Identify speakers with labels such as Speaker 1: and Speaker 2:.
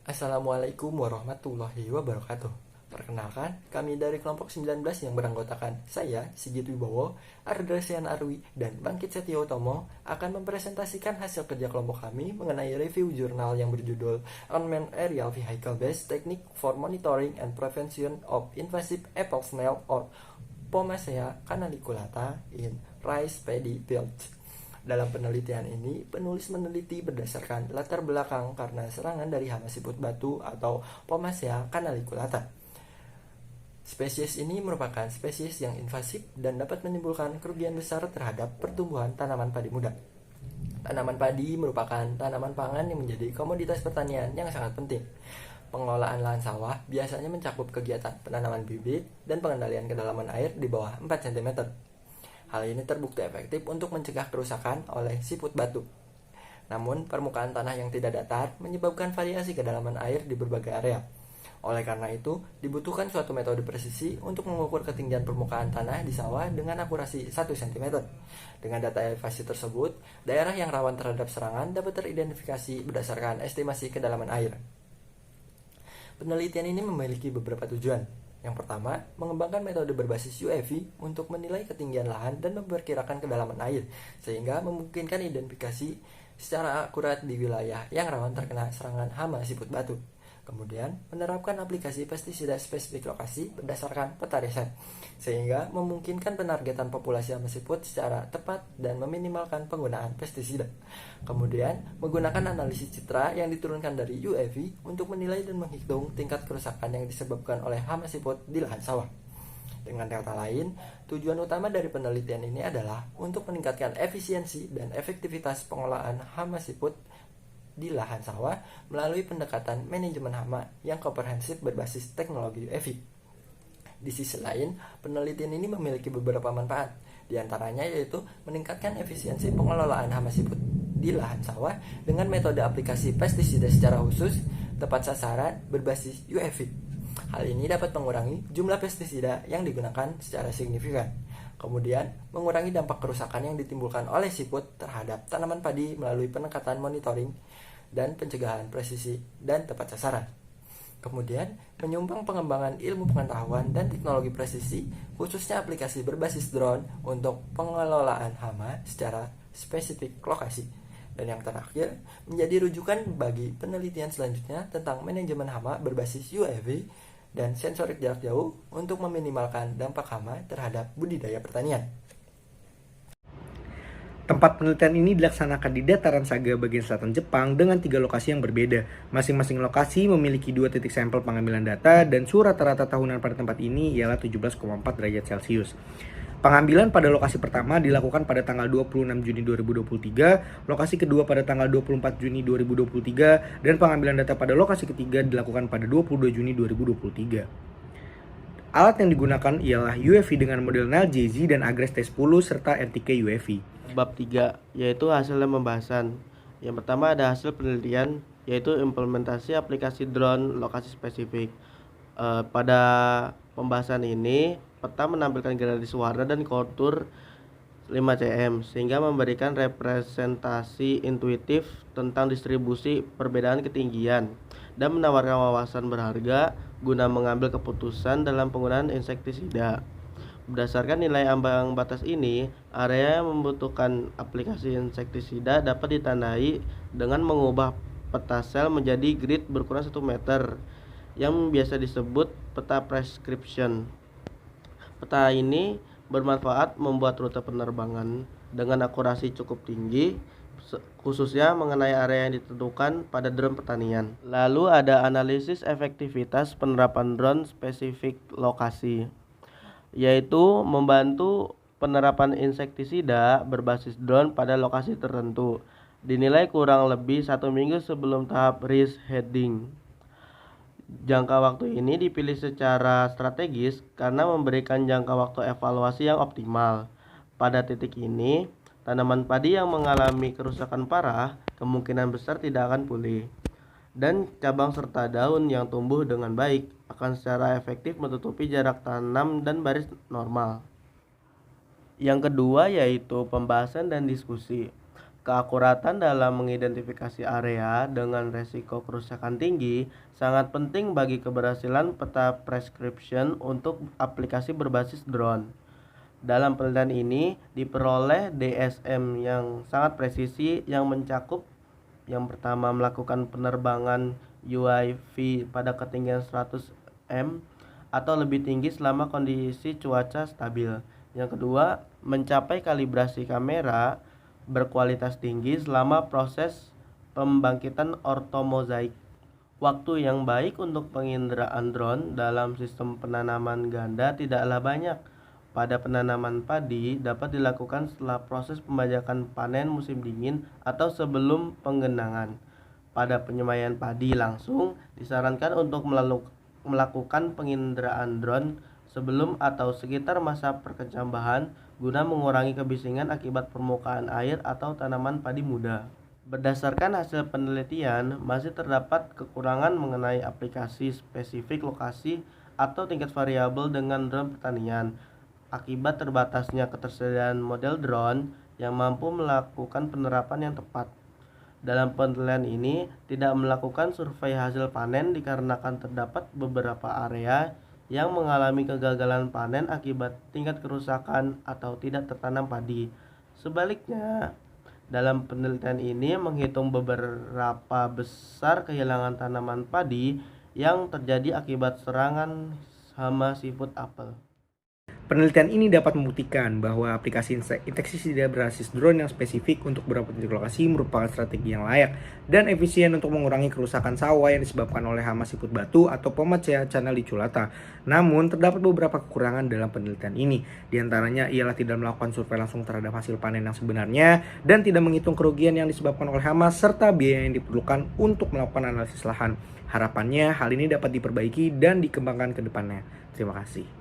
Speaker 1: Assalamualaikum warahmatullahi wabarakatuh. Perkenalkan, kami dari kelompok 19 yang beranggotakan saya, Sigit Wibowo, Ardrasian Arwi, dan Bangkit Setio Tomo akan mempresentasikan hasil kerja kelompok kami mengenai review jurnal yang berjudul Unmanned Aerial Vehicle Based Technique for Monitoring and Prevention of Invasive Apple Snail or Pomacea canaliculata in Rice Paddy Fields. Dalam penelitian ini, penulis meneliti berdasarkan latar belakang karena serangan dari hama siput batu atau Pomacea canaliculata. Spesies ini merupakan spesies yang invasif dan dapat menimbulkan kerugian besar terhadap pertumbuhan tanaman padi muda. Tanaman padi merupakan tanaman pangan yang menjadi komoditas pertanian yang sangat penting. Pengelolaan lahan sawah biasanya mencakup kegiatan penanaman bibit dan pengendalian kedalaman air di bawah 4 cm. Hal ini terbukti efektif untuk mencegah kerusakan oleh siput batu. Namun, permukaan tanah yang tidak datar menyebabkan variasi kedalaman air di berbagai area. Oleh karena itu, dibutuhkan suatu metode presisi untuk mengukur ketinggian permukaan tanah di sawah dengan akurasi 1 cm. Dengan data elevasi tersebut, daerah yang rawan terhadap serangan dapat teridentifikasi berdasarkan estimasi kedalaman air. Penelitian ini memiliki beberapa tujuan. Yang pertama, mengembangkan metode berbasis UAV untuk menilai ketinggian lahan dan memperkirakan kedalaman air, sehingga memungkinkan identifikasi secara akurat di wilayah yang rawan terkena serangan hama siput batu. Kemudian, menerapkan aplikasi pestisida spesifik lokasi berdasarkan peta riset, sehingga memungkinkan penargetan populasi hama siput secara tepat dan meminimalkan penggunaan pestisida. Kemudian, menggunakan analisis citra yang diturunkan dari UAV untuk menilai dan menghitung tingkat kerusakan yang disebabkan oleh hama siput di lahan sawah. Dengan kata lain, tujuan utama dari penelitian ini adalah untuk meningkatkan efisiensi dan efektivitas pengolahan hama siput di lahan sawah melalui pendekatan manajemen hama yang komprehensif berbasis teknologi UAV. Di sisi lain, penelitian ini memiliki beberapa manfaat, di antaranya yaitu meningkatkan efisiensi pengelolaan hama siput di lahan sawah dengan metode aplikasi pestisida secara khusus, tepat sasaran, berbasis UAV. Hal ini dapat mengurangi jumlah pestisida yang digunakan secara signifikan. Kemudian, mengurangi dampak kerusakan yang ditimbulkan oleh siput terhadap tanaman padi melalui pendekatan monitoring dan pencegahan presisi dan tepat sasaran. Kemudian, menyumbang pengembangan ilmu pengetahuan dan teknologi presisi, khususnya aplikasi berbasis drone untuk pengelolaan hama secara spesifik lokasi. Dan yang terakhir, menjadi rujukan bagi penelitian selanjutnya tentang manajemen hama berbasis UAV dan sensorik jarak jauh untuk meminimalkan dampak hama terhadap budidaya pertanian.
Speaker 2: Tempat penelitian ini dilaksanakan di dataran Saga bagian selatan Jepang dengan 3 lokasi yang berbeda. Masing-masing lokasi memiliki 2 titik sampel pengambilan data dan suhu rata-rata tahunan pada tempat ini ialah 17,4 derajat Celcius. Pengambilan pada lokasi pertama dilakukan pada tanggal 26 Juni 2023, lokasi kedua pada tanggal 24 Juni 2023, dan pengambilan data pada lokasi ketiga dilakukan pada 22 Juni 2023. Alat yang digunakan ialah UAV dengan model NAL JZ dan Agres T10 serta RTK UAV.
Speaker 3: Bab 3, yaitu hasil dan pembahasan. Yang pertama ada hasil penelitian, yaitu implementasi aplikasi drone lokasi spesifik. Pada pembahasan ini, peta menampilkan garis warna dan kontur 5 cm, sehingga memberikan representasi intuitif tentang distribusi perbedaan ketinggian dan menawarkan wawasan berharga guna mengambil keputusan dalam penggunaan insektisida. Berdasarkan nilai ambang batas ini, area yang membutuhkan aplikasi insektisida dapat ditandai dengan mengubah peta sel menjadi grid berukuran 1 meter yang biasa disebut peta prescription. Peta ini bermanfaat membuat rute penerbangan dengan akurasi cukup tinggi, khususnya mengenai area yang ditentukan pada drone pertanian. Lalu ada analisis efektivitas penerapan drone spesifik lokasi, yaitu membantu penerapan insektisida berbasis drone pada lokasi tertentu. Dinilai kurang lebih 1 minggu sebelum tahap risk heading. Jangka waktu ini dipilih secara strategis karena memberikan jangka waktu evaluasi yang optimal. Pada titik ini, tanaman padi yang mengalami kerusakan parah kemungkinan besar tidak akan pulih, dan cabang serta daun yang tumbuh dengan baik akan secara efektif menutupi jarak tanam dan baris normal. Yang kedua yaitu pembahasan dan diskusi. Keakuratan dalam mengidentifikasi area dengan resiko kerusakan tinggi sangat penting bagi keberhasilan peta prescription untuk aplikasi berbasis drone. Dalam penelitian ini diperoleh DSM yang sangat presisi yang mencakup yang pertama melakukan penerbangan UAV pada ketinggian 100 m atau lebih tinggi selama kondisi cuaca stabil. Yang kedua, mencapai kalibrasi kamera berkualitas tinggi selama proses pembangkitan ortomozaik. Waktu yang baik untuk penginderaan drone dalam sistem penanaman ganda tidaklah banyak. Pada penanaman padi dapat dilakukan setelah proses pembajakan panen musim dingin atau sebelum penggenangan. Pada penyemaian padi langsung disarankan untuk melakukan penginderaan drone sebelum atau sekitar masa perkecambahan guna mengurangi kebisingan akibat permukaan air atau tanaman padi muda. Berdasarkan hasil penelitian, masih terdapat kekurangan mengenai aplikasi spesifik lokasi atau tingkat variabel dengan drone pertanian akibat terbatasnya ketersediaan model drone yang mampu melakukan penerapan yang tepat. Dalam penelitian ini tidak melakukan survei hasil panen dikarenakan terdapat beberapa area yang mengalami kegagalan panen akibat tingkat kerusakan atau tidak tertanam padi. Sebaliknya, dalam penelitian ini menghitung beberapa besar kehilangan tanaman padi yang terjadi akibat serangan hama siput apel.
Speaker 2: Penelitian ini dapat membuktikan bahwa aplikasi insektisi berbasis drone yang spesifik untuk beberapa titik lokasi merupakan strategi yang layak dan efisien untuk mengurangi kerusakan sawah yang disebabkan oleh hama siput batu atau Pomacea caneliculaata. Namun, terdapat beberapa kekurangan dalam penelitian ini. Di antaranya ialah tidak melakukan survei langsung terhadap hasil panen yang sebenarnya dan tidak menghitung kerugian yang disebabkan oleh hama serta biaya yang diperlukan untuk melakukan analisis lahan. Harapannya hal ini dapat diperbaiki dan dikembangkan ke depannya. Terima kasih.